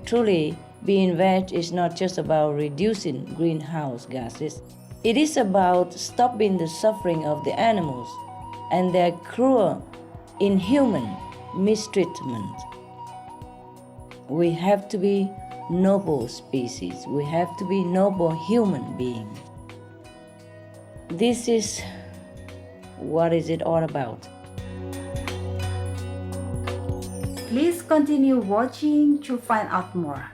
Truly, being veg is not just about reducing greenhouse gases. It is about stopping the suffering of the animals and their cruel, inhuman mistreatment. We have to be noble species. We have to be noble human beings. This is what is it all about. Please continue watching to find out more.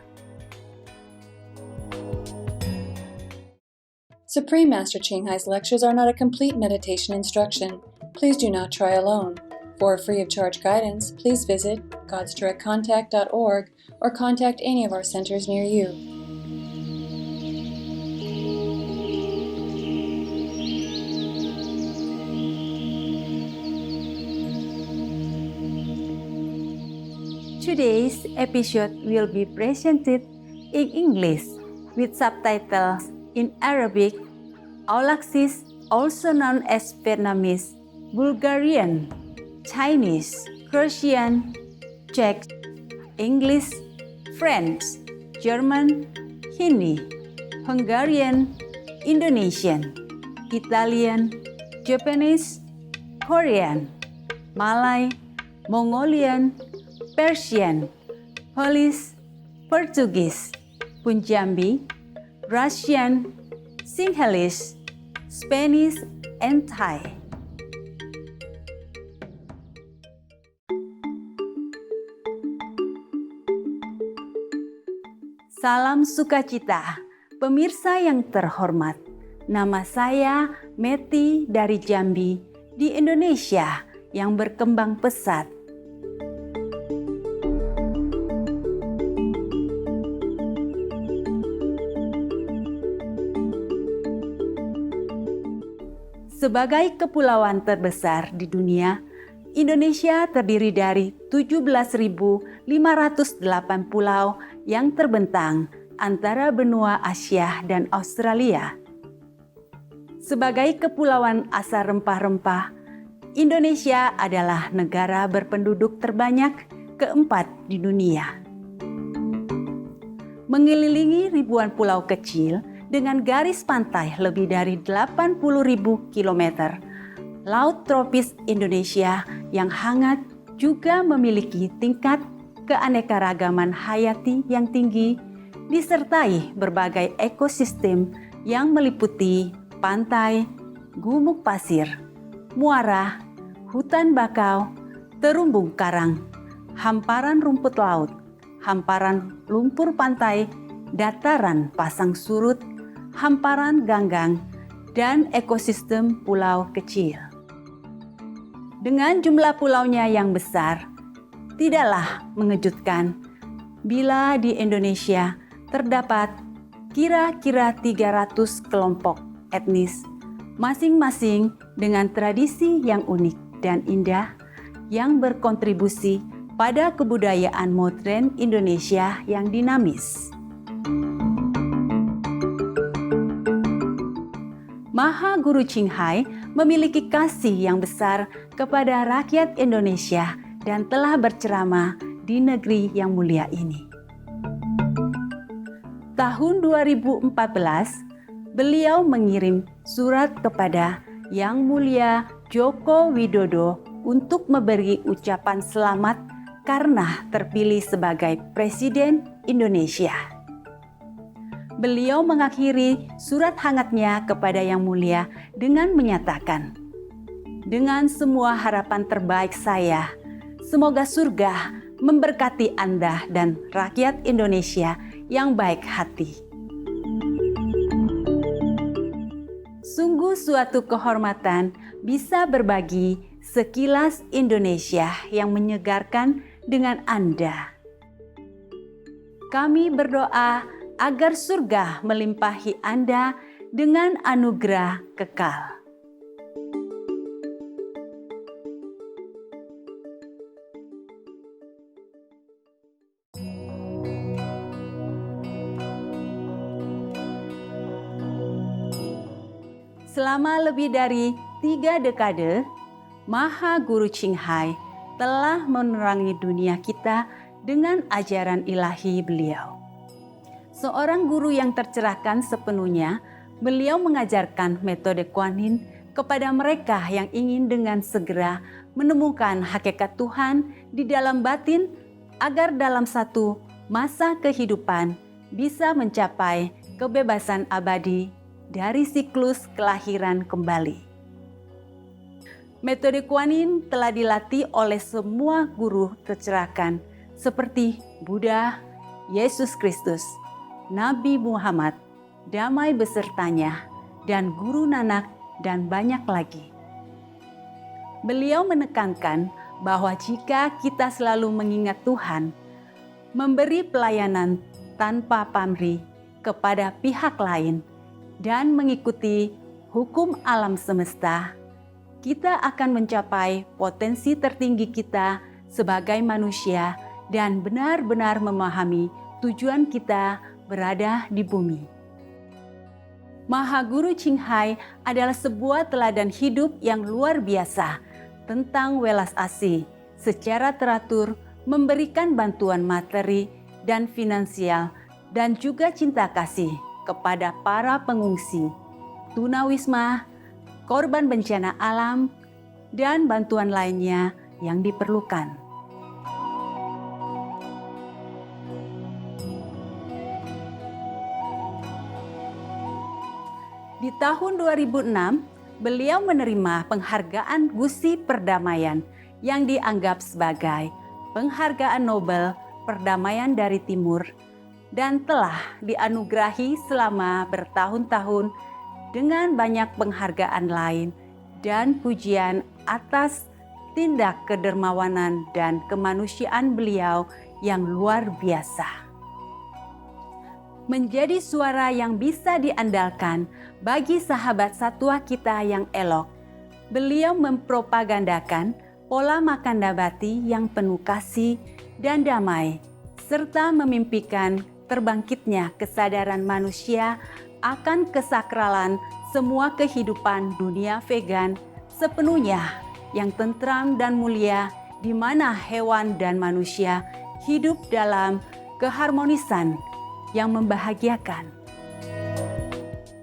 Supreme Master Ching Hai's lectures are not a complete meditation instruction. Please do not try alone. For free of charge guidance, please visit godsdirectcontact.org or contact any of our centers near you. Today's episode will be presented in English with subtitles in Arabic, Aulacese, also known as Vietnamese, Bulgarian, Chinese, Persian, Czech, English, French, German, Hindi, Hungarian, Indonesian, Italian, Japanese, Korean, Malay, Mongolian, Persian, Polish, Portuguese, Punjabi, Russian, Sinhalese, Spanish, and Thai. Salam sukacita, pemirsa yang terhormat. Nama saya Meti dari Jambi di Indonesia yang berkembang pesat. Sebagai kepulauan terbesar di dunia, Indonesia terdiri dari 17.508 pulau yang terbentang antara benua Asia dan Australia. Sebagai kepulauan asal rempah-rempah, Indonesia adalah negara berpenduduk terbanyak keempat di dunia. Mengelilingi ribuan pulau kecil dengan garis pantai lebih dari 80.000 km, Laut tropis Indonesia yang hangat juga memiliki tingkat keanekaragaman hayati yang tinggi, disertai berbagai ekosistem yang meliputi pantai, gumuk pasir, muara, hutan bakau, terumbu karang, hamparan rumput laut, hamparan lumpur pantai, dataran pasang surut, hamparan ganggang, dan ekosistem pulau kecil. Dengan jumlah pulaunya yang besar, tidaklah mengejutkan bila di Indonesia terdapat kira-kira 300 kelompok etnis, masing-masing dengan tradisi yang unik dan indah yang berkontribusi pada kebudayaan modern Indonesia yang dinamis. Maha Guru Ching Hai memiliki kasih yang besar kepada rakyat Indonesia dan telah berceramah di negeri yang mulia ini. Tahun 2014, beliau mengirim surat kepada Yang Mulia Joko Widodo untuk memberi ucapan selamat karena terpilih sebagai Presiden Indonesia. Beliau mengakhiri surat hangatnya kepada Yang Mulia dengan menyatakan, "Dengan semua harapan terbaik saya, semoga surga memberkati Anda dan rakyat Indonesia yang baik hati." Sungguh suatu kehormatan bisa berbagi sekilas Indonesia yang menyegarkan dengan Anda. Kami berdoa agar surga melimpahi Anda dengan anugerah kekal. Selama lebih dari 3 dekade, Maha Guru Ching Hai telah menerangi dunia kita dengan ajaran ilahi beliau. Seorang guru yang tercerahkan sepenuhnya, beliau mengajarkan metode Kuan Yin kepada mereka yang ingin dengan segera menemukan hakikat Tuhan di dalam batin agar dalam satu masa kehidupan bisa mencapai kebebasan abadi dari siklus kelahiran kembali. Metode Kuan Yin telah dilatih oleh semua guru tercerahkan seperti Buddha, Yesus Kristus, Nabi Muhammad, damai besertanya, dan Guru Nanak, dan banyak lagi. Beliau menekankan bahwa jika kita selalu mengingat Tuhan, memberi pelayanan tanpa pamrih kepada pihak lain, dan mengikuti hukum alam semesta, kita akan mencapai potensi tertinggi kita sebagai manusia dan benar-benar memahami tujuan kita berada di bumi. Mahaguru Ching Hai adalah sebuah teladan hidup yang luar biasa tentang welas asih secara teratur, memberikan bantuan materi dan finansial, dan juga cinta kasih kepada para pengungsi, tunawisma, korban bencana alam, dan bantuan lainnya yang diperlukan. Di tahun 2006, beliau menerima penghargaan Gusi Perdamaian yang dianggap sebagai penghargaan Nobel Perdamaian dari Timur dan telah dianugerahi selama bertahun-tahun dengan banyak penghargaan lain dan pujian atas tindak kedermawanan dan kemanusiaan beliau yang luar biasa. Menjadi suara yang bisa diandalkan bagi sahabat satwa kita yang elok, beliau mempropagandakan pola makan nabati yang penuh kasih dan damai, serta memimpikan terbangkitnya kesadaran manusia akan kesakralan semua kehidupan dunia vegan sepenuhnya yang tentram dan mulia, di mana hewan dan manusia hidup dalam keharmonisan yang membahagiakan.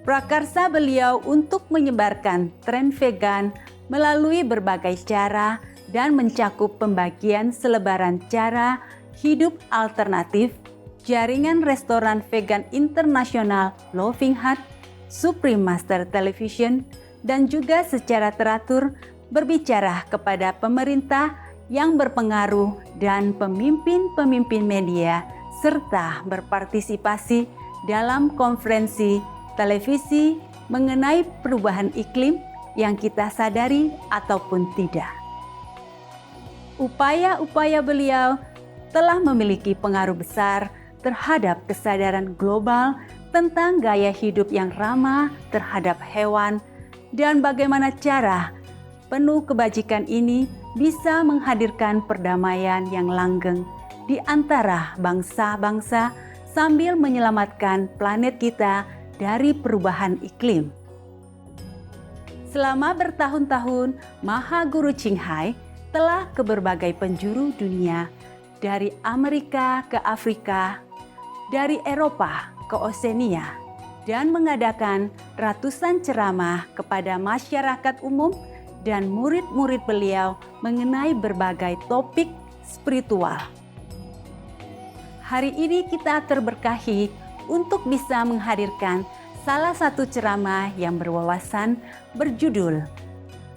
Prakarsa beliau untuk menyebarkan tren vegan melalui berbagai cara dan mencakup pembagian selebaran cara hidup alternatif, jaringan restoran vegan internasional Loving Heart, Supreme Master Television, dan juga secara teratur berbicara kepada pemerintah yang berpengaruh dan pemimpin-pemimpin media serta berpartisipasi dalam konferensi televisi mengenai perubahan iklim yang kita sadari ataupun tidak. Upaya-upaya beliau telah memiliki pengaruh besar terhadap kesadaran global tentang gaya hidup yang ramah terhadap hewan dan bagaimana cara penuh kebajikan ini bisa menghadirkan perdamaian yang langgeng di antara bangsa-bangsa sambil menyelamatkan planet kita dari perubahan iklim. Selama bertahun-tahun, Mahaguru Ching Hai telah ke berbagai penjuru dunia, dari Amerika ke Afrika, dari Eropa ke Oseania, dan mengadakan ratusan ceramah kepada masyarakat umum dan murid-murid beliau mengenai berbagai topik spiritual. Hari ini kita terberkahi untuk bisa menghadirkan salah satu ceramah yang berwawasan berjudul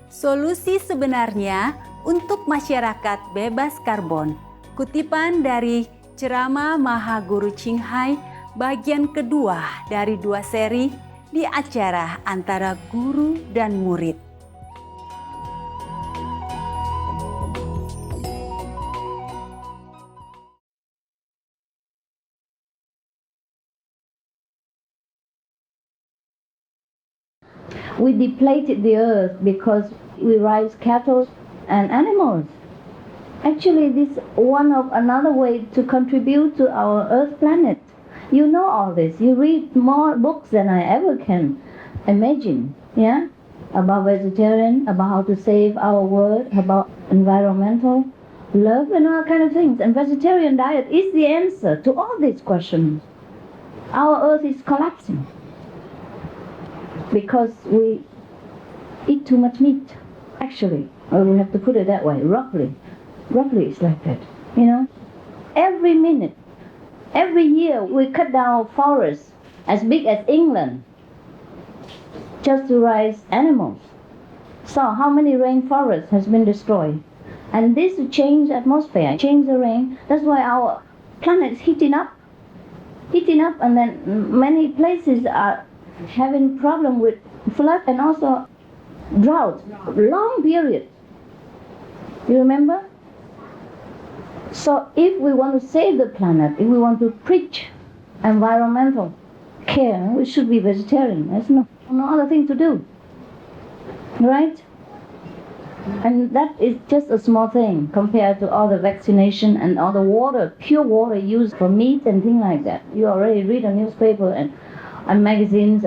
Solusi Sebenarnya untuk Masyarakat Bebas Karbon. Kutipan dari ceramah Mahaguru Ching Hai bagian kedua dari 2 seri di acara antara guru dan murid. We depleted the earth because we raise cattle and animals. Actually, this is one of another way to contribute to our earth planet. You know all this. You read more books than I ever can imagine. About vegetarian, about how to save our world, about environmental. love and all kind of things. And vegetarian diet is the answer to all these questions. Our earth is collapsing because we eat too much meat. Actually, or we have to put it that way, roughly is like that, you know. Every minute, every year we cut down forests as big as England just to raise animals. So how many rainforests has been destroyed? And this will change the atmosphere, change the rain. That's why our planet is heating up, and then many places are having problem with flood and also drought, long period. You remember? So if we want to save the planet, if we want to preach environmental care, we should be vegetarian. There's no other thing to do, right? And that is just a small thing compared to all the vaccination and all the water, pure water used for meat and things like that. You already read a newspaper and magazines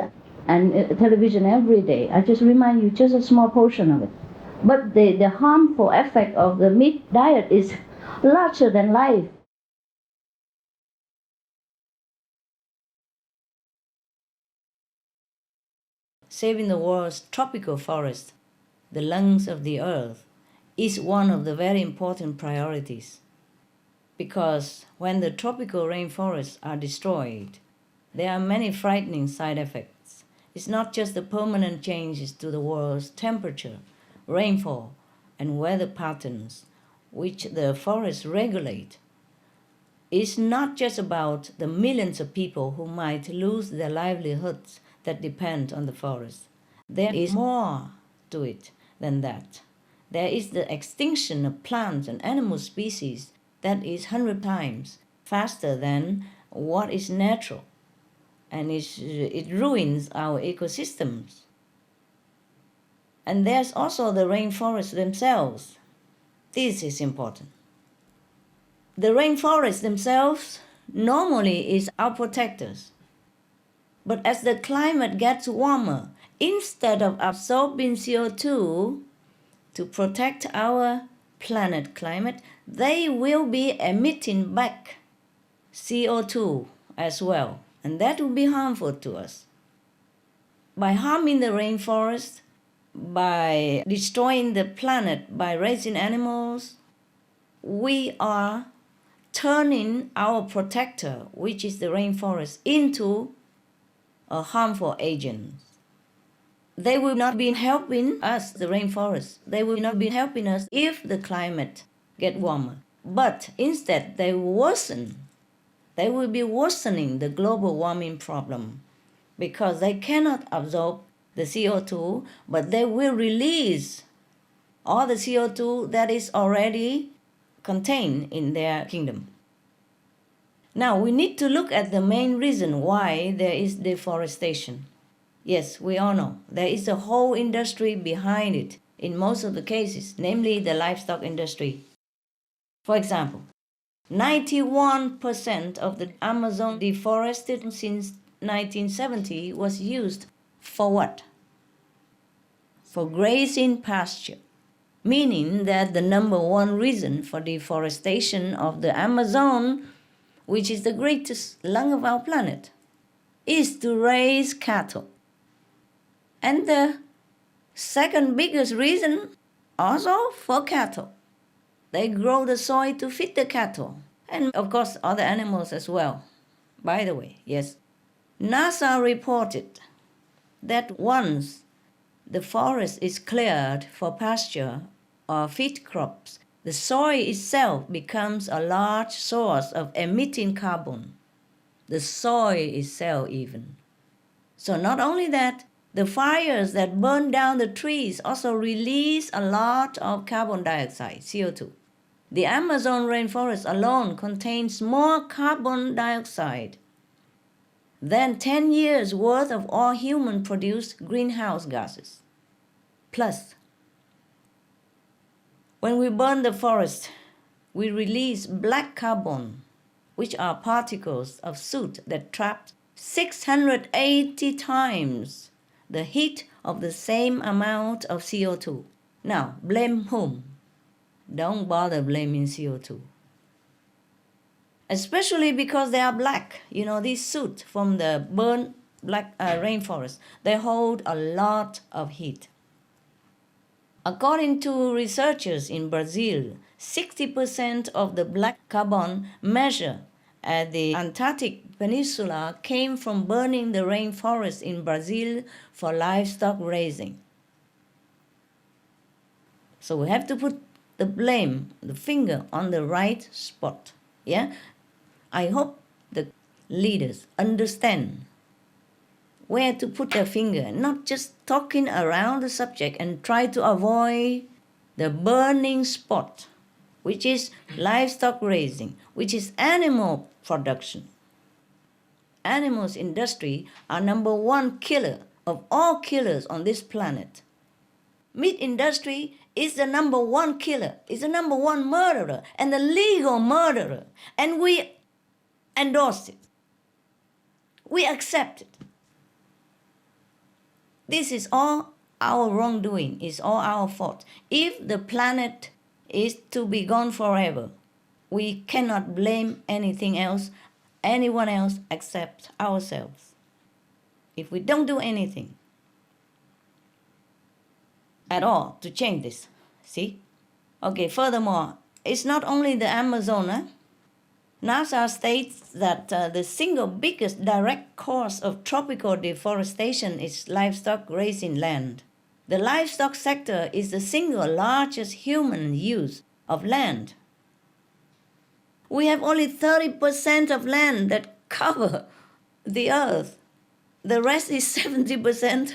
and television every day. I just remind you just a small portion of it. But the harmful effect of the meat diet is larger than life. Saving the world's tropical forest, the lungs of the earth, is one of the very important priorities. Because when the tropical rainforests are destroyed, there are many frightening side effects. It's not just the permanent changes to the world's temperature, rainfall, and weather patterns, which the forests regulate. It's not just about the millions of people who might lose their livelihoods that depend on the forest. There is more to it than that. There is the extinction of plants and animal species that is 100 times faster than what is natural, and it ruins our ecosystems. And there's also the rainforests themselves. This is important. The rainforests themselves normally is our protectors. But as the climate gets warmer, instead of absorbing CO2 to protect our planet climate, they will be emitting back CO2 as well, and that will be harmful to us. By harming the rainforest, by destroying the planet, by raising animals, we are turning our protector, which is the rainforest, into a harmful agent. They will not be helping us, the rainforest. They will not be helping us if the climate gets warmer. But instead, they will be worsening the global warming problem because they cannot absorb the CO2, but they will release all the CO2 that is already contained in their kingdom. Now, we need to look at the main reason why there is deforestation. Yes, we all know there is a whole industry behind it in most of the cases, namely the livestock industry. For example, 91% of the Amazon deforested since 1970 was used for what? For grazing pasture, meaning that the number one reason for deforestation of the Amazon, which is the greatest lung of our planet, is to raise cattle. And the second biggest reason also for cattle. They grow the soil to feed the cattle, and of course other animals as well. By the way, yes, NASA reported that once the forest is cleared for pasture or feed crops, the soil itself becomes a large source of emitting carbon. The soil itself even. So not only that, the fires that burn down the trees also release a lot of carbon dioxide, CO2. The Amazon rainforest alone contains more carbon dioxide than 10 years' worth of all human-produced greenhouse gases. Plus, when we burn the forest, we release black carbon, which are particles of soot that trap 680 times the heat of the same amount of CO2. Now, blame whom? Don't bother blaming CO2. Especially because they are black. You know, these soot from the burnt black rainforest, they hold a lot of heat. According to researchers in Brazil, 60% of the black carbon measured at the Antarctic Peninsula came from burning the rainforest in Brazil for livestock raising. So we have to put the blame, the finger on the right spot. Yeah? I hope the leaders understand where to put their finger, not just talking around the subject and try to avoid the burning spot, which is livestock raising, which is animal production. Animals industry are number one killer of all killers on this planet. Meat industry is the number one killer, is the number one murderer, and the legal murderer. And we endorse it. We accept it. This is all our wrongdoing, it's all our fault. If the planet is to be gone forever, we cannot blame anything else, anyone else except ourselves. If we don't do anything at all to change this, see? Okay, furthermore, it's not only the Amazon. NASA states that the single biggest direct cause of tropical deforestation is livestock grazing land. The livestock sector is the single largest human use of land. We have only 30% of land that cover the earth. The rest is 70%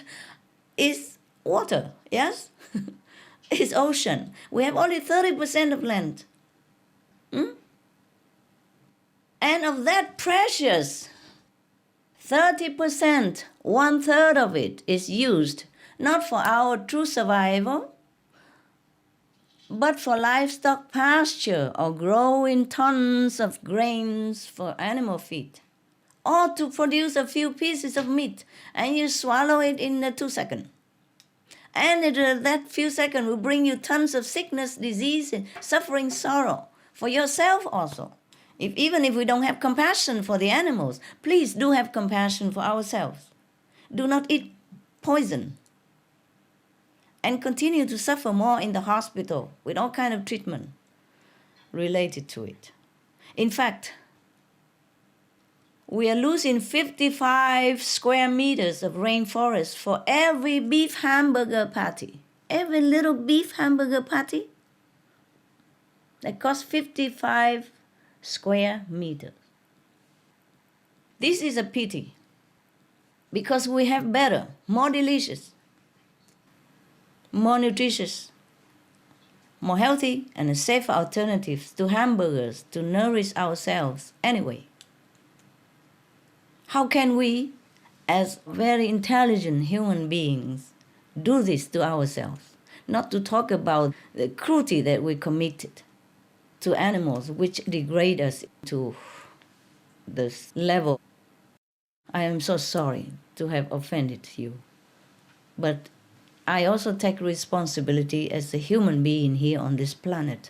is water, yes? It's ocean. We have only 30% of land. And of that precious 30%, 1/3 of it is used not for our true survival, but for livestock pasture or growing tons of grains for animal feed, or to produce a few pieces of meat and you swallow it in 2 seconds. And that few seconds will bring you tons of sickness, disease, suffering, sorrow for yourself also. Even if we don't have compassion for the animals, please do have compassion for ourselves. Do not eat poison and continue to suffer more in the hospital with all kind of treatment related to it. In fact, we are losing 55 square meters of rainforest for every beef hamburger patty. Every little beef hamburger patty, that costs 55 square meters. This is a pity because we have better, more delicious, more nutritious, more healthy and safe alternatives to hamburgers to nourish ourselves anyway. How can we, as very intelligent human beings, do this to ourselves? Not to talk about the cruelty that we committed to animals, which degrade us to this level. I am so sorry to have offended you. But I also take responsibility as a human being here on this planet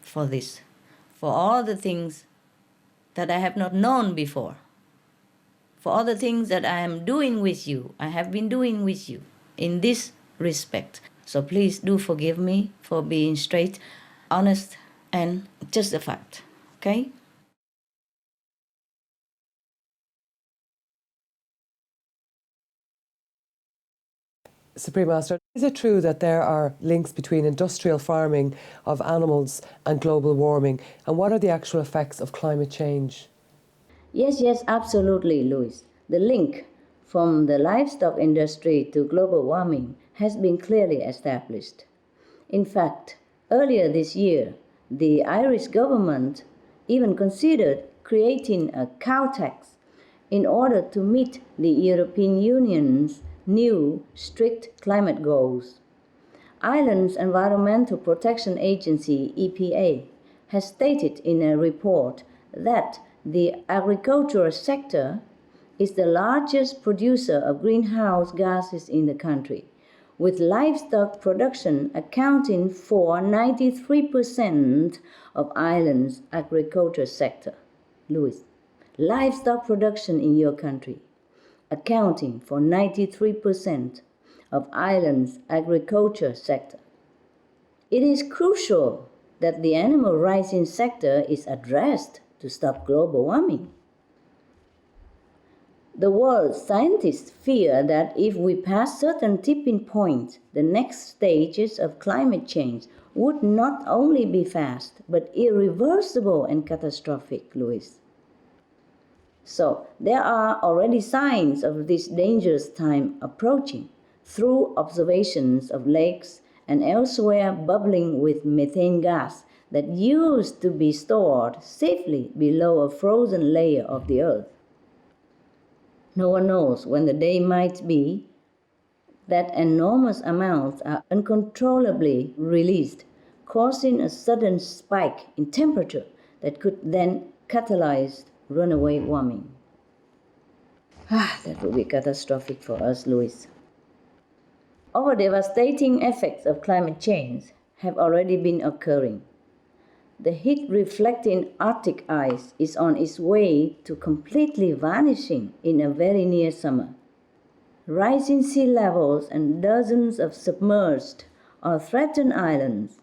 for this, for all the things that I have not known before, for all the things that I am doing with you, I have been doing with you in this respect. So please do forgive me for being straight, honest, and just a fact, okay? Supreme Master, is it true that there are links between industrial farming of animals and global warming? And what are the actual effects of climate change? Yes, absolutely, Louis. The link from the livestock industry to global warming has been clearly established. In fact, earlier this year, the Irish government even considered creating a cow tax in order to meet the European Union's new strict climate goals. Ireland's Environmental Protection Agency, EPA, has stated in a report that the agricultural sector is the largest producer of greenhouse gases in the country, with livestock production accounting for 93% of Ireland's agriculture sector. Louis, livestock production in your country accounting for 93% of Ireland's agriculture sector. It is crucial that the animal rights sector is addressed to stop global warming. The world's scientists fear that if we pass certain tipping points, the next stages of climate change would not only be fast, but irreversible and catastrophic, Louis. So there are already signs of this dangerous time approaching through observations of lakes and elsewhere bubbling with methane gas that used to be stored safely below a frozen layer of the earth. No one knows when the day might be that enormous amounts are uncontrollably released, causing a sudden spike in temperature that could then catalyze runaway warming. That would be catastrophic for us, Louis. Our devastating effects of climate change have already been occurring. The heat-reflecting Arctic ice is on its way to completely vanishing in a very near summer. Rising sea levels and dozens of submerged or threatened islands,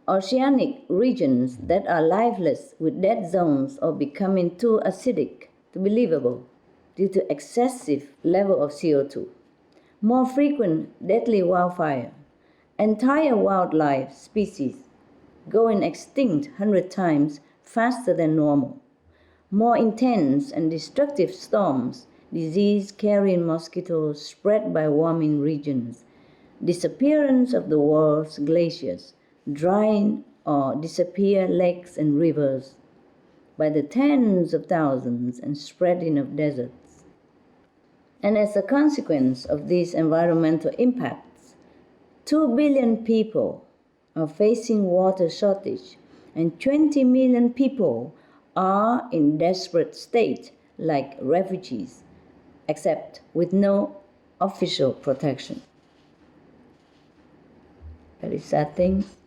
oceanic regions that are lifeless with dead zones or becoming too acidic to be livable due to excessive level of CO2, more frequent deadly wildfire, entire wildlife species going extinct 100 times faster than normal, more intense and destructive storms, disease-carrying mosquitoes spread by warming regions, disappearance of the world's glaciers, drying or disappear lakes and rivers by the tens of thousands and spreading of deserts. And as a consequence of these environmental impacts, 2 billion people are facing water shortage, and 20 million people are in desperate state like refugees, except with no official protection. Very sad things.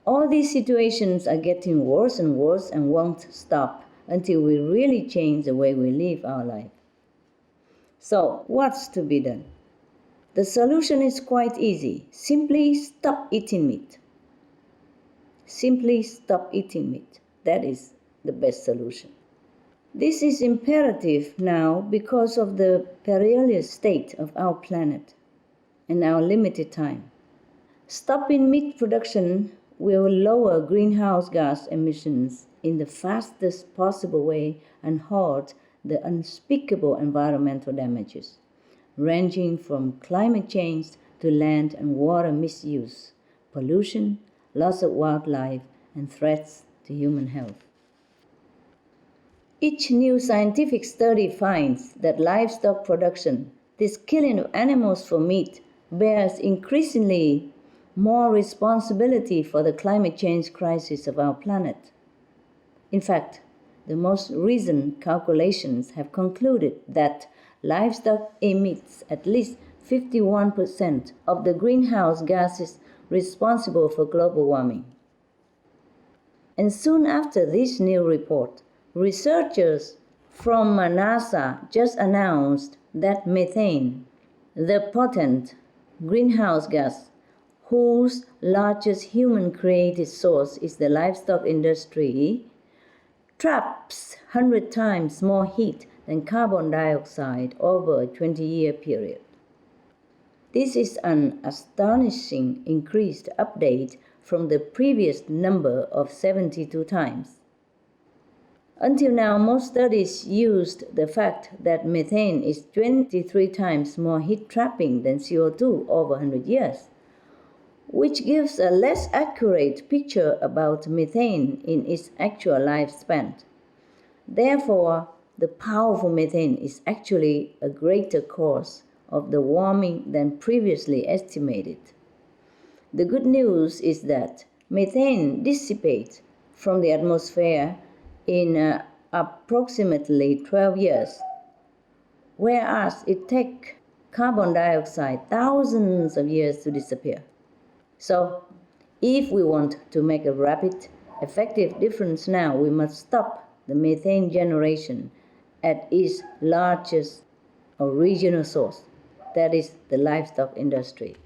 All these situations are getting worse and worse and won't stop until we really change the way we live our life. So, what's to be done? The solution is quite easy. Simply stop eating meat. Simply stop eating meat. That is the best solution. This is imperative now because of the perilous state of our planet and our limited time. Stopping meat production will lower greenhouse gas emissions in the fastest possible way and halt the unspeakable environmental damages, ranging from climate change to land and water misuse, pollution, loss of wildlife, and threats to human health. Each new scientific study finds that livestock production, this killing of animals for meat, bears increasingly more responsibility for the climate change crisis of our planet. In fact, the most recent calculations have concluded that livestock emits at least 51% of the greenhouse gases responsible for global warming. And soon after this new report, researchers from NASA just announced that methane, the potent greenhouse gas whose largest human-created source is the livestock industry, traps 100 times more heat than carbon dioxide over a 20-year period. This is an astonishing increased update from the previous number of 72 times. Until now, most studies used the fact that methane is 23 times more heat-trapping than CO2 over 100 years, which gives a less accurate picture about methane in its actual lifespan. Therefore, the powerful methane is actually a greater cause of the warming than previously estimated. The good news is that methane dissipates from the atmosphere in approximately 12 years, whereas it takes carbon dioxide thousands of years to disappear. So, if we want to make a rapid, effective difference now, we must stop the methane generation at its largest or regional source, that is the livestock industry.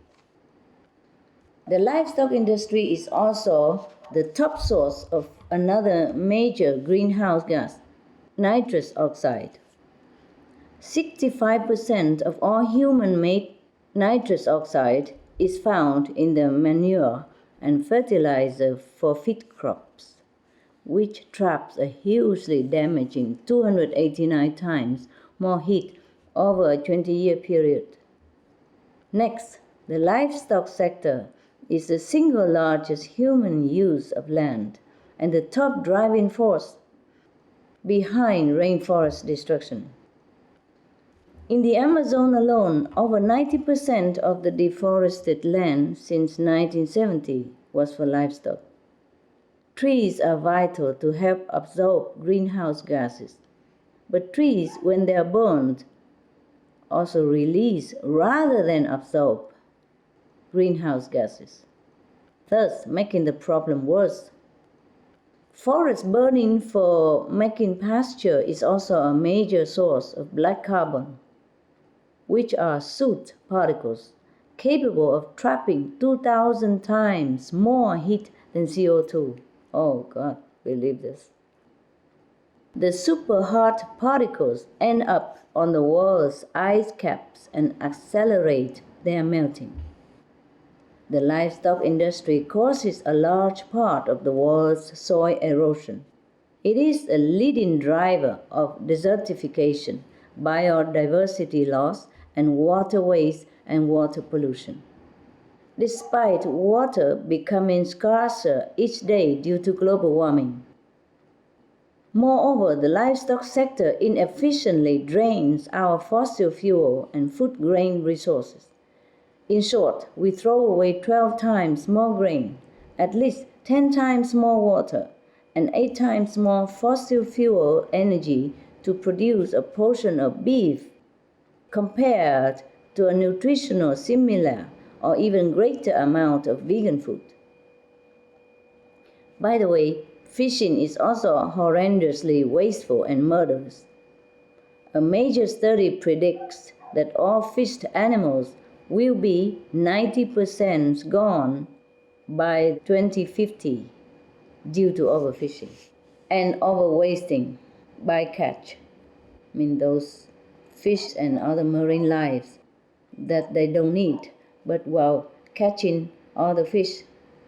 The livestock industry is also the top source of another major greenhouse gas, nitrous oxide. 65% of all human-made nitrous oxide is found in the manure and fertilizer for feed crops, which traps a hugely damaging 289 times more heat over a 20-year period. Next, the livestock sector is the single largest human use of land and the top driving force behind rainforest destruction. In the Amazon alone, over 90% of the deforested land since 1970 was for livestock. Trees are vital to help absorb greenhouse gases, but trees, when they are burned, also release rather than absorb greenhouse gases, thus making the problem worse. Forest burning for making pasture is also a major source of black carbon, which are soot particles capable of trapping 2,000 times more heat than CO2. Oh God, believe this. The super hot particles end up on the world's ice caps and accelerate their melting. The livestock industry causes a large part of the world's soil erosion. It is a leading driver of desertification, biodiversity loss, and water waste and water pollution. Despite water becoming scarcer each day due to global warming. Moreover, the livestock sector inefficiently drains our fossil fuel and food grain resources. In short, we throw away 12 times more grain, at least 10 times more water, and 8 times more fossil fuel energy to produce a portion of beef compared to a nutritional similar or even greater amount of vegan food. By the way, fishing is also horrendously wasteful and murderous. A major study predicts that all fished animals will be 90% gone by 2050 due to overfishing and overwasting by catch. I mean those fish and other marine lives that they don't need, but while catching all the fish,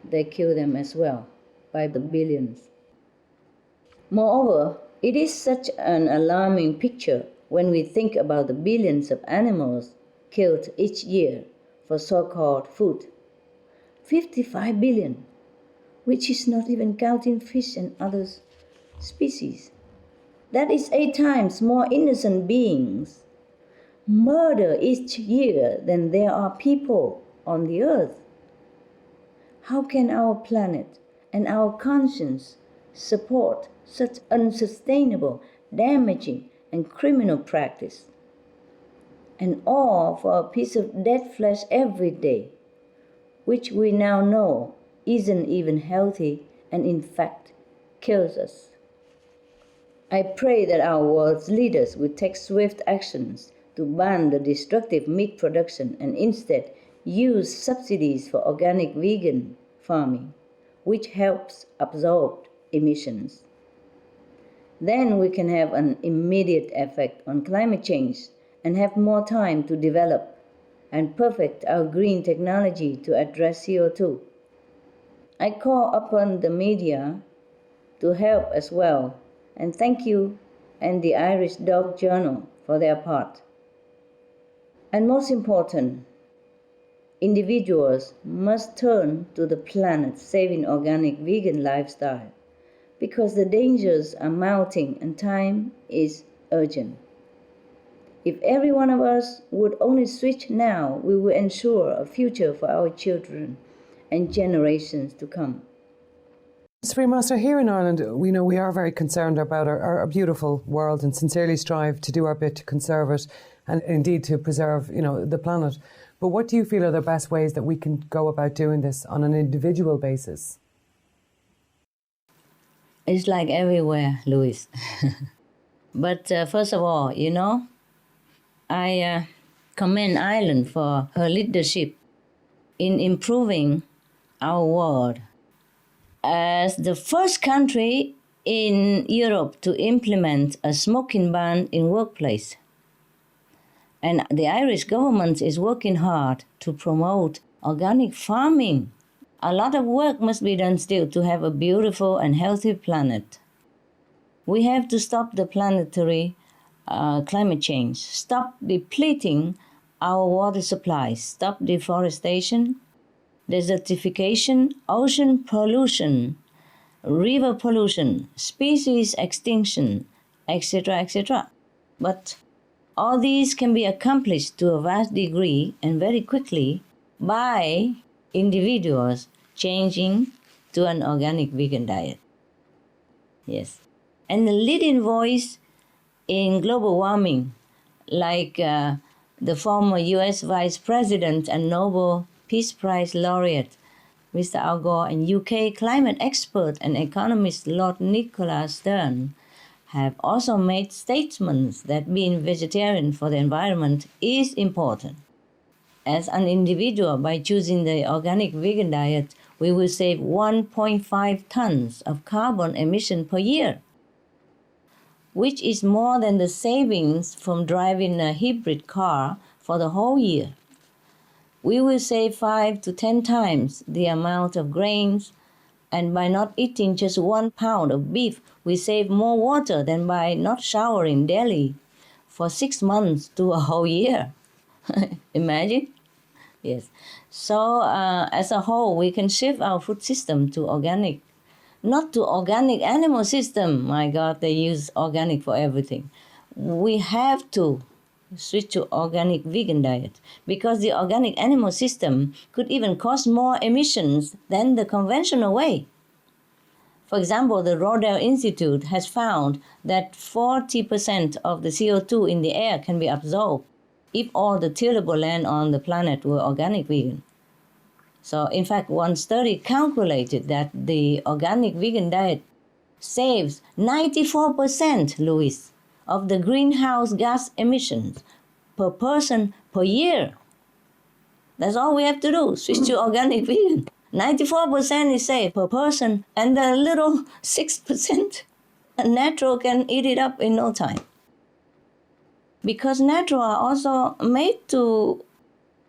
they kill them as well by the billions. Moreover, it is such an alarming picture when we think about the billions of animals killed each year for so-called food. 55 billion, which is not even counting fish and other species. That is 8 times more innocent beings murdered each year than there are people on the earth. How can our planet and our conscience support such unsustainable, damaging, and criminal practice? And all for a piece of dead flesh every day, which we now know isn't even healthy and in fact kills us. I pray that our world's leaders will take swift actions to ban the destructive meat production and instead use subsidies for organic vegan farming, which helps absorb emissions. Then we can have an immediate effect on climate change and have more time to develop and perfect our green technology to address CO2. I call upon the media to help as well, and thank you and the Irish Dog Journal for their part. And most important, individuals must turn to the planet-saving organic vegan lifestyle because the dangers are mounting and time is urgent. If every one of us would only switch now, we will ensure a future for our children and generations to come. Supreme Master, here in Ireland, we know we are very concerned about our beautiful world and sincerely strive to do our bit to conserve it and indeed to preserve, the planet. But what do you feel are the best ways that we can go about doing this on an individual basis? It's like everywhere, Louis. But first of all, I commend Ireland for her leadership in improving our world. As the first country in Europe to implement a smoking ban in workplace. And the Irish government is working hard to promote organic farming. A lot of work must be done still to have a beautiful and healthy planet. We have to stop the planetary climate change, stop depleting our water supplies, stop deforestation, desertification, ocean pollution, river pollution, species extinction, etc., etc. But all these can be accomplished to a vast degree and very quickly by individuals changing to an organic vegan diet. Yes. And the leading voice in global warming, like the former US Vice President and Nobel Peace Prize laureate, Mr. Al Gore, and UK climate expert and economist Lord Nicholas Stern, have also made statements that being vegetarian for the environment is important. As an individual, by choosing the organic vegan diet, we will save 1.5 tons of carbon emission per year, which is more than the savings from driving a hybrid car for the whole year. We will save 5 to 10 times the amount of grains, and by not eating just 1 pound of beef, we save more water than by not showering daily for 6 months to a whole year. Imagine? Yes. So as a whole, we can shift our food system to organic, not to organic animal system. My God, they use organic for everything. We have to switch to organic vegan diet because the organic animal system could even cause more emissions than the conventional way. For example, the Rodale Institute has found that 40% of the CO2 in the air can be absorbed if all the tillable land on the planet were organic vegan. So in fact, one study calculated that the organic vegan diet saves 94%, Louis, of the greenhouse gas emissions per person per year. That's all we have to do, switch to organic vegan. 94% is saved per person, and the little 6% natural can eat it up in no time. Because natural are also made to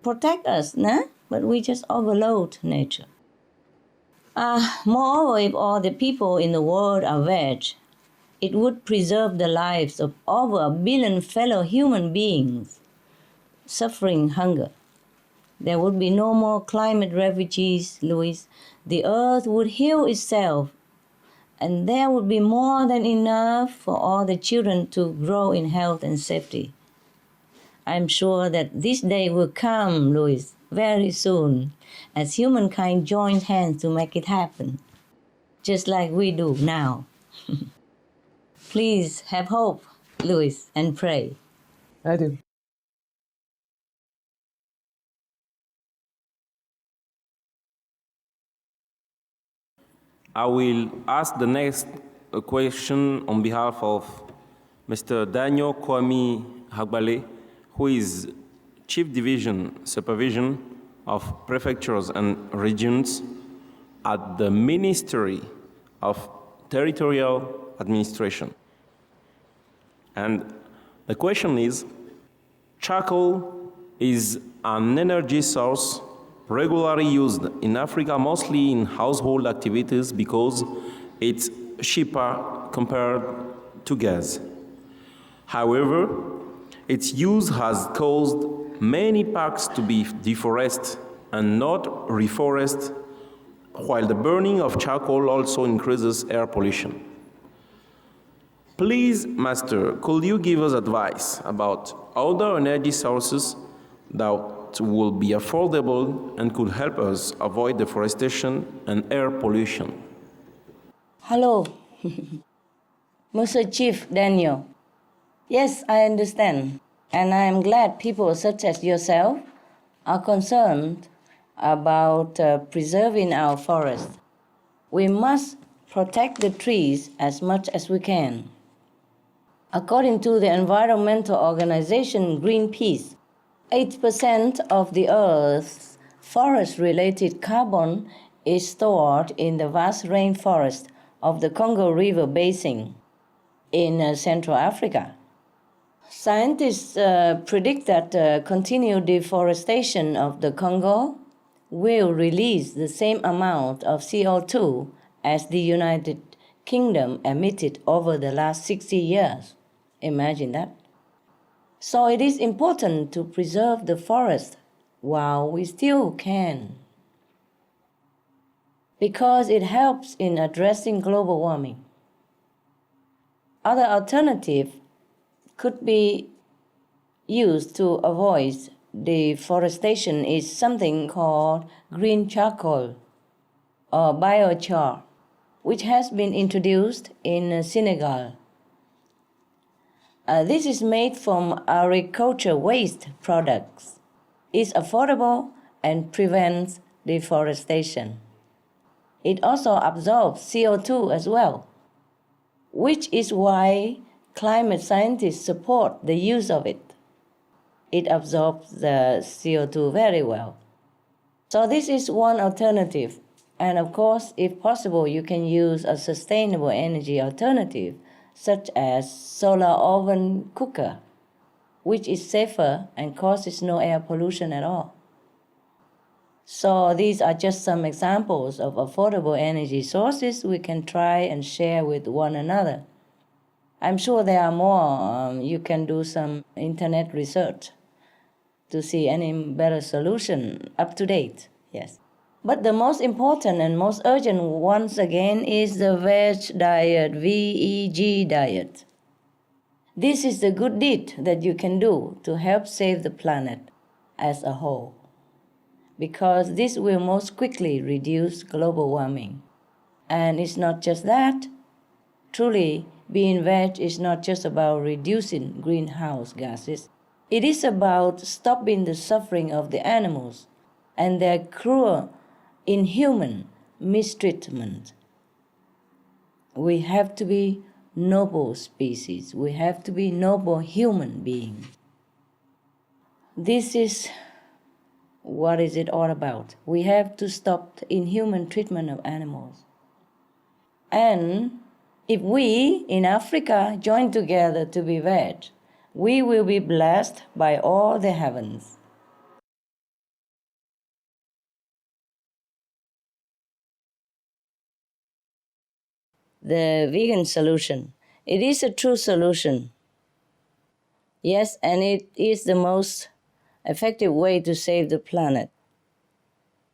protect us, nah? But we just overload nature. Moreover, if all the people in the world are veg, it would preserve the lives of over 1 billion fellow human beings suffering hunger. There would be no more climate refugees, Louis. The earth would heal itself, and there would be more than enough for all the children to grow in health and safety. I'm sure that this day will come, Louis, very soon, as humankind joins hands to make it happen, just like we do now. Please have hope, Louis, and pray. I do. I will ask the next question on behalf of Mr. Daniel Kwame Hagbale, who is Chief Division Supervision of Prefectures and Regions at the Ministry of Territorial Administration. And the question is, charcoal is an energy source regularly used in Africa, mostly in household activities because it's cheaper compared to gas. However, its use has caused many parks to be deforested and not reforested, while the burning of charcoal also increases air pollution. Please, Master, could you give us advice about other energy sources that will be affordable and could help us avoid deforestation and air pollution? Hello, Mr. Chief Daniel. Yes, I understand, and I am glad people such as yourself are concerned about preserving our forest. We must protect the trees as much as we can. According to the environmental organization Greenpeace, 8% of the Earth's forest-related carbon is stored in the vast rainforest of the Congo River Basin in Central Africa. Scientists predict that continued deforestation of the Congo will release the same amount of CO2 as the United Kingdom emitted over the last 60 years. Imagine that. So it is important to preserve the forest while we still can, because it helps in addressing global warming. Other alternative could be used to avoid deforestation is something called green charcoal or biochar, which has been introduced in Senegal. This is made from agriculture waste products. It's affordable and prevents deforestation. It also absorbs CO2 as well, which is why climate scientists support the use of it. It absorbs the CO2 very well. So this is one alternative. And of course, if possible, you can use a sustainable energy alternative, such as solar oven cooker, which is safer and causes no air pollution at all. So these are just some examples of affordable energy sources we can try and share with one another. I'm sure there are more. You can do some internet research to see any better solution up to date, yes. But the most important and most urgent once again is the veg diet, VEG diet. This is the good deed that you can do to help save the planet as a whole, because this will most quickly reduce global warming. And it's not just that. Truly, being veg is not just about reducing greenhouse gases. It is about stopping the suffering of the animals and their cruel, inhuman mistreatment. We have to be noble species. We have to be noble human beings. This is what is it all about. We have to stop the inhuman treatment of animals. And if we in Africa join together to be veg, we will be blessed by all the heavens. The vegan solution. It is a true solution. Yes, and it is the most effective way to save the planet.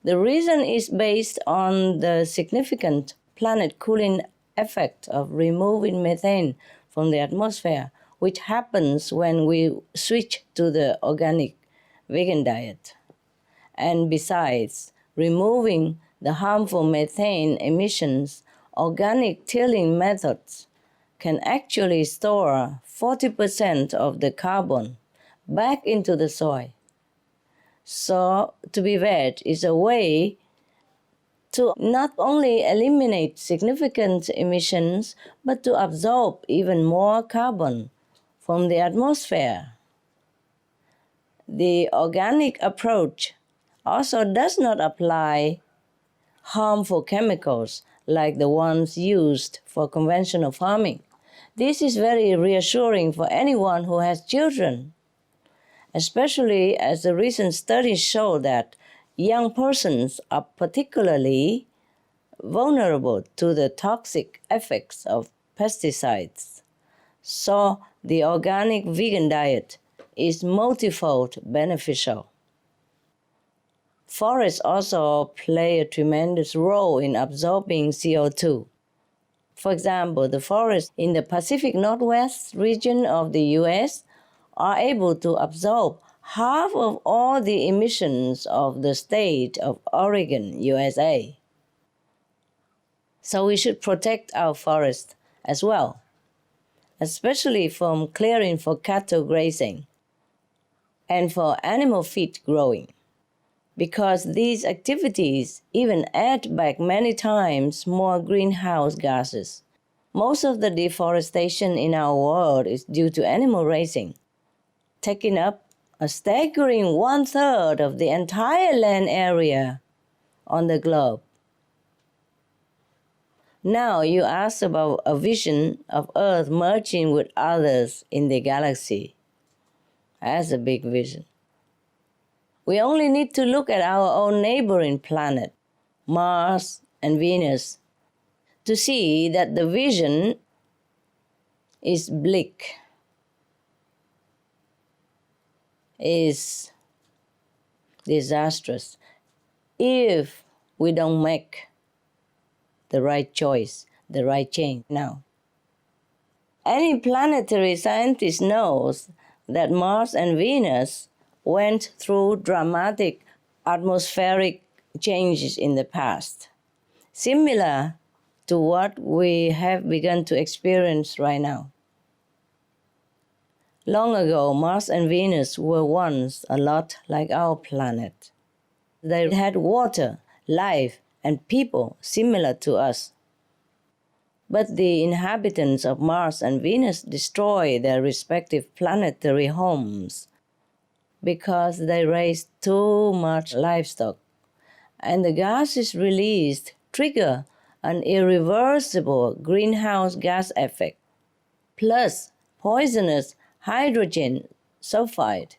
The reason is based on the significant planet cooling effect of removing methane from the atmosphere, which happens when we switch to the organic vegan diet. And besides, removing the harmful methane emissions, organic tilling methods can actually store 40% of the carbon back into the soil. So to be veg is a way to not only eliminate significant emissions, but to absorb even more carbon from the atmosphere. The organic approach also does not apply harmful chemicals like the ones used for conventional farming. This is very reassuring for anyone who has children, especially as the recent studies show that young persons are particularly vulnerable to the toxic effects of pesticides. So the organic vegan diet is multifold beneficial. Forests also play a tremendous role in absorbing CO2. For example, the forests in the Pacific Northwest region of the US are able to absorb half of all the emissions of the state of Oregon, USA. So we should protect our forest as well, especially from clearing for cattle grazing and for animal feed growing, because these activities even add back many times more greenhouse gases. Most of the deforestation in our world is due to animal raising, taking up a staggering 1/3 of the entire land area on the globe. Now you ask about a vision of Earth merging with others in the galaxy. That's a big vision. We only need to look at our own neighboring planet, Mars and Venus, to see that the vision is bleak, is disastrous, if we don't make the right choice, the right change now. Any planetary scientist knows that Mars and Venus went through dramatic atmospheric changes in the past, similar to what we have begun to experience right now. Long ago, Mars and Venus were once a lot like our planet. They had water, life, and people similar to us. But the inhabitants of Mars and Venus destroyed their respective planetary homes because they raised too much livestock, and the gases released trigger an irreversible greenhouse gas effect, plus poisonous hydrogen sulfide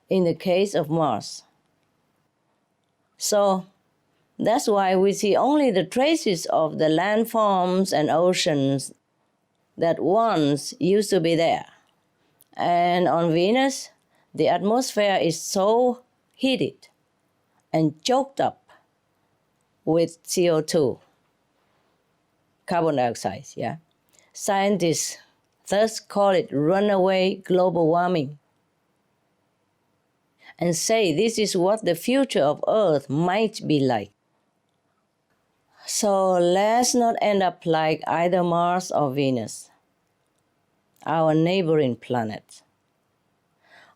in the case of Mars. So that's why we see only the traces of the landforms and oceans that once used to be there. And on Venus, the atmosphere is so heated and choked up with CO2, carbon dioxide, yeah. Scientists thus call it runaway global warming and say this is what the future of Earth might be like. So let's not end up like either Mars or Venus, our neighboring planet.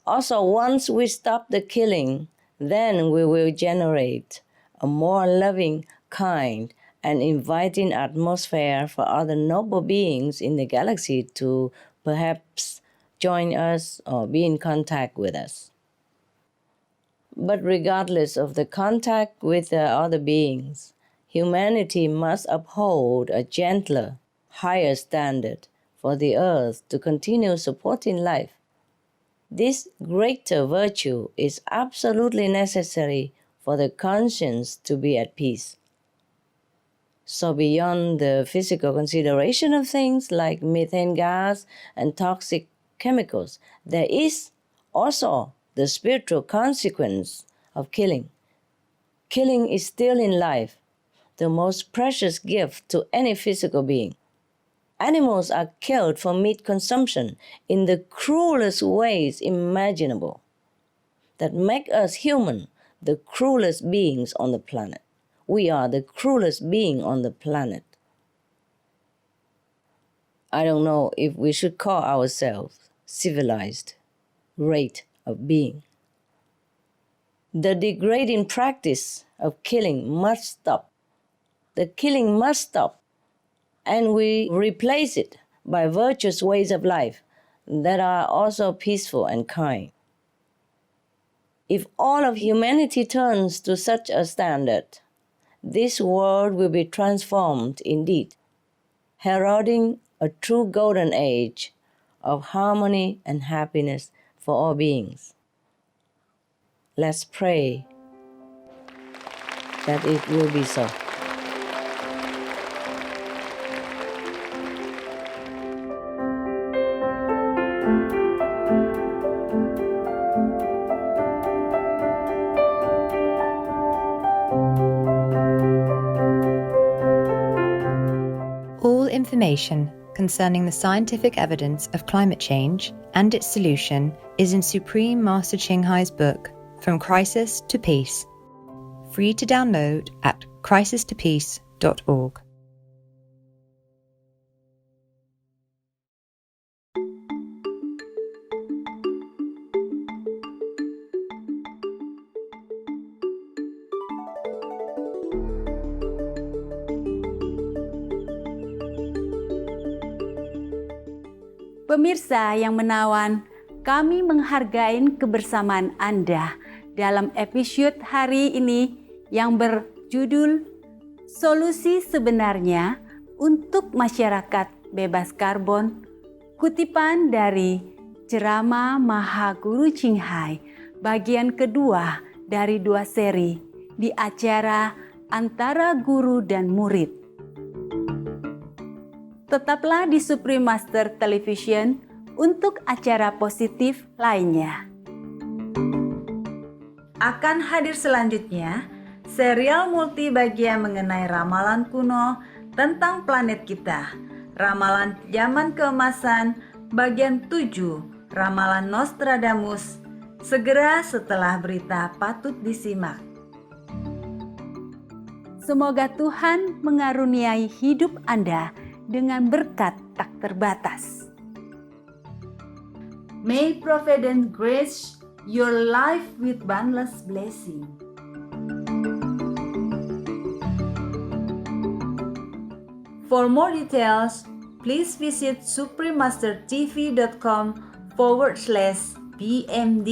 Also, once we stop the killing, then we will generate a more loving, kind, and inviting atmosphere for other noble beings in the galaxy to perhaps join us or be in contact with us. But regardless of the contact with the other beings, humanity must uphold a gentler, higher standard for the Earth to continue supporting life. This greater virtue is absolutely necessary for the conscience to be at peace. So beyond the physical consideration of things like methane gas and toxic chemicals, there is also the spiritual consequence of killing. Killing is still in life the most precious gift to any physical being. Animals are killed for meat consumption in the cruelest ways imaginable that make us human the cruelest beings on the planet. We are the cruelest being on the planet. I don't know if we should call ourselves civilized rate of being. The degrading practice of killing must stop. The killing must stop, and we replace it by virtuous ways of life that are also peaceful and kind. If all of humanity turns to such a standard, this world will be transformed indeed, heralding a true golden age of harmony and happiness for all beings. Let's pray that it will be so. All information concerning the scientific evidence of climate change and its solution is in Supreme Master Ching Hai's book, From Crisis to Peace, free to download at crisistopeace.org. Pemirsa yang menawan, kami menghargai kebersamaan Anda dalam episode hari ini yang berjudul Solusi Sebenarnya untuk Masyarakat Bebas Karbon, kutipan dari Ceramah Maha Guru Ching Hai, bagian kedua dari 2 seri di acara Antara Guru dan Murid. Tetaplah di Supreme Master Television untuk acara positif lainnya. Akan hadir selanjutnya, serial multibagian mengenai ramalan kuno tentang planet kita. Ramalan zaman keemasan, bagian 7, ramalan Nostradamus, segera setelah berita patut disimak. Semoga Tuhan mengaruniai hidup Anda dengan berkat tak terbatas. May Providence grace your life with boundless blessing. For more details, please visit suprememastertv.com/BMD.